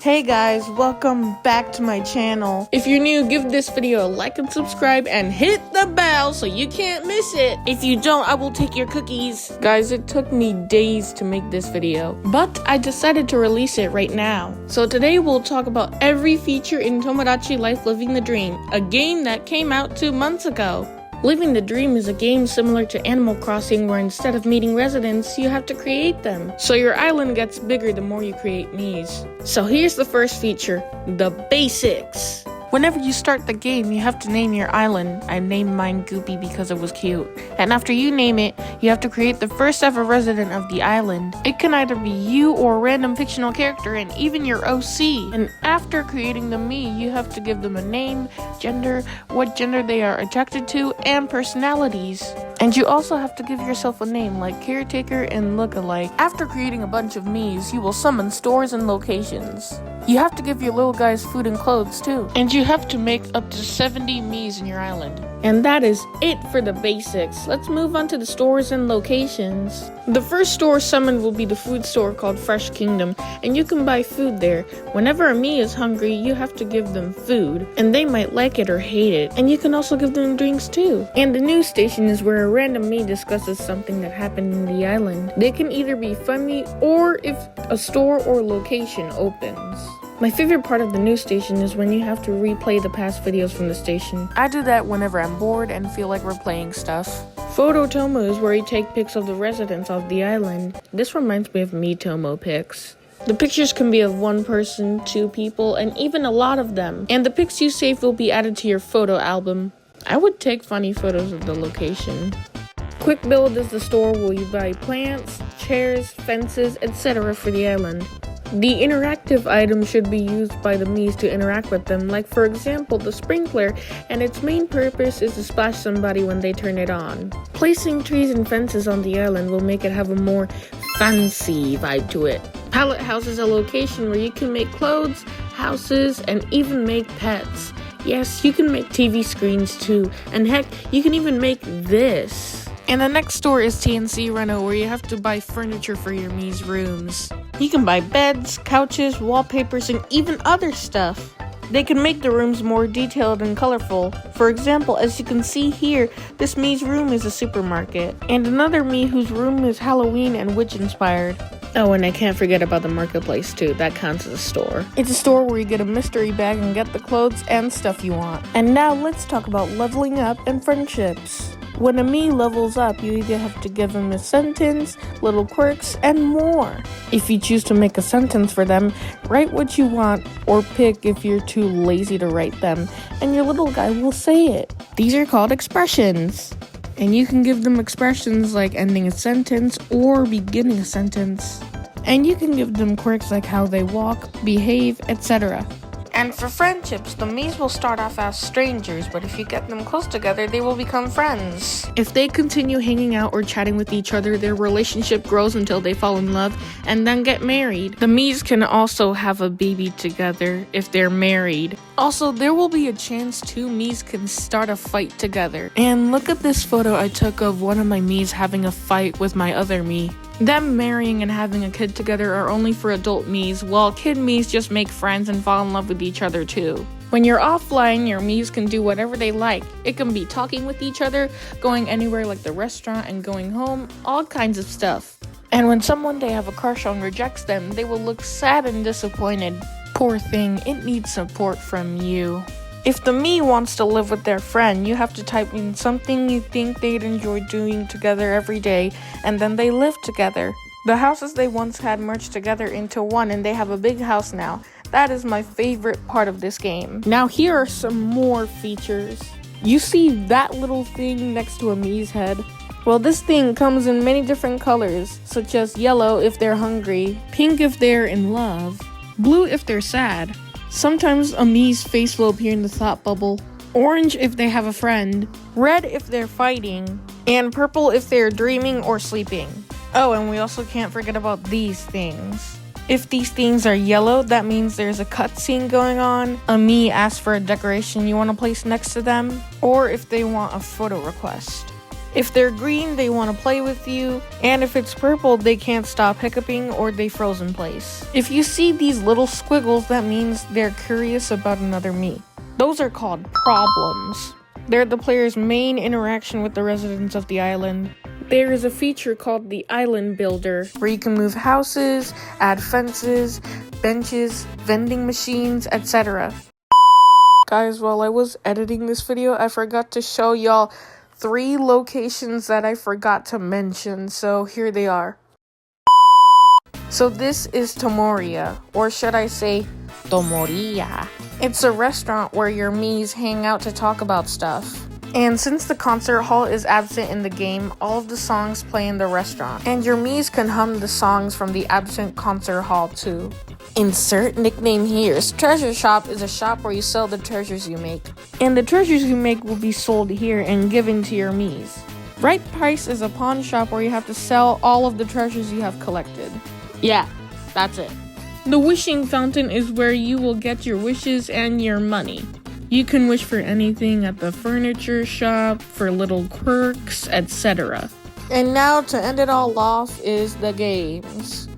Hey guys, welcome back to my channel. If you're new, give this video a like and subscribe and hit the bell so you can't miss it. If you don't, I will take your cookies. Guys, it took me days to make this video, but I decided to release it right now. So today we'll talk about every feature in Tomodachi Life Living the Dream, a game that came out 2 months ago. Living the Dream is a game similar to Animal Crossing where instead of meeting residents, you have to create them. So your island gets bigger the more you create Miis. So here's the first feature, the basics. Whenever you start the game, you have to name your island. I named mine Goopy because it was cute. And after you name it, you have to create the first ever resident of the island. It can either be you or a random fictional character and even your OC. And after creating the Mii, you have to give them a name, gender, what gender they are attracted to, and personalities. And you also have to give yourself a name like caretaker and lookalike. After creating a bunch of Miis, you will summon stores and locations. You have to give your little guys food and clothes too. And you have to make up to 70 Miis in your island. And that is it for the basics. Let's move on to the stores and locations. The first store summoned will be the food store called Fresh Kingdom, and you can buy food there. Whenever a Mii is hungry, you have to give them food, and they might like it or hate it. And you can also give them drinks too. And the news station is where a random Mii discusses something that happened in the island. They can either be funny or if a store or location opens. My favorite part of the news station is when you have to replay the past videos from the station. I do that whenever I'm bored and feel like replaying stuff. Photo Tomo is where you take pics of the residents of the island. This reminds me of me Tomo pics. The pictures can be of one person, 2 people, and even a lot of them. And the pics you save will be added to your photo album. I would take funny photos of the location. Quick Build is the store where you buy plants, chairs, fences, etc. for the island. The interactive items should be used by the Miis to interact with them, like for example the sprinkler, and its main purpose is to splash somebody when they turn it on. Placing trees and fences on the island will make it have a more fancy vibe to it. Pallet House is a location where you can make clothes, houses, and even make pets. Yes, you can make TV screens too, and heck, you can even make this. And the next store is TNC Reno, where you have to buy furniture for your Mii's rooms. You can buy beds, couches, wallpapers, and even other stuff. They can make the rooms more detailed and colorful. For example, as you can see here, this Mii's room is a supermarket. And another Mii whose room is Halloween and witch inspired. Oh, and I can't forget about the marketplace too, that counts as a store. It's a store where you get a mystery bag and get the clothes and stuff you want. And now let's talk about leveling up and friendships. When a Mii levels up, you either have to give them a sentence, little quirks, and more. If you choose to make a sentence for them, write what you want or pick if you're too lazy to write them, and your little guy will say it. These are called expressions. And you can give them expressions like ending a sentence or beginning a sentence. And you can give them quirks like how they walk, behave, etc. And for friendships, the Miis will start off as strangers, but if you get them close together, they will become friends. If they continue hanging out or chatting with each other, their relationship grows until they fall in love and then get married. The Miis can also have a baby together if they're married. Also, there will be a chance 2 Miis can start a fight together. And look at this photo I took of one of my Miis having a fight with my other Mii. Them marrying and having a kid together are only for adult Miis, while kid Miis just make friends and fall in love with each other too. When you're offline, your Miis can do whatever they like. It can be talking with each other, going anywhere like the restaurant and going home, all kinds of stuff. And when someone they have a crush on rejects them, they will look sad and disappointed. Poor thing, it needs support from you. If the Mii wants to live with their friend, you have to type in something you think they'd enjoy doing together every day, and then they live together. The houses they once had merged together into one, and they have a big house now. That is my favorite part of this game. Now here are some more features. You see that little thing next to a Mii's head? Well, this thing comes in many different colors, such as yellow if they're hungry, pink if they're in love, blue if they're sad. Sometimes a Mii's face will appear in the thought bubble, orange if they have a friend, red if they're fighting, and purple if they're dreaming or sleeping. Oh, and we also can't forget about these things. If these things are yellow, that means there's a cutscene going on, a Mii asks for a decoration you want to place next to them, or if they want a photo request. If they're green, they want to play with you, and if it's purple, they can't stop hiccuping or they froze in place. If you see these little squiggles, that means they're curious about another Mii. Those are called problems. They're the player's main interaction with the residents of the island. There is a feature called the Island Builder, where you can move houses, add fences, benches, vending machines, etc. Guys, while I was editing this video, I forgot to show y'all 3 locations that I forgot to mention, so here they are. So this is Tomoria, or should I say Tomoria. It's a restaurant where your Miis hang out to talk about stuff. And since the concert hall is absent in the game, all of the songs play in the restaurant. And your Miis can hum the songs from the absent concert hall too. Insert nickname here. Treasure Shop is a shop where you sell the treasures you make. And the treasures you make will be sold here and given to your Miis. Right Price is a pawn shop where you have to sell all of the treasures you have collected. Yeah, that's it. The wishing fountain is where you will get your wishes and your money. You can wish for anything at the furniture shop, for little quirks, etc. And now to end it all off is the games.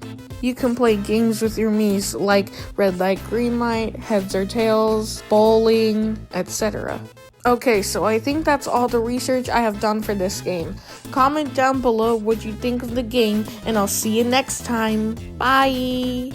You can play games with your Miis like red light, green light, heads or tails, bowling, etc. Okay, so I think that's all the research I have done for this game. Comment down below what you think of the game, and I'll see you next time. Bye!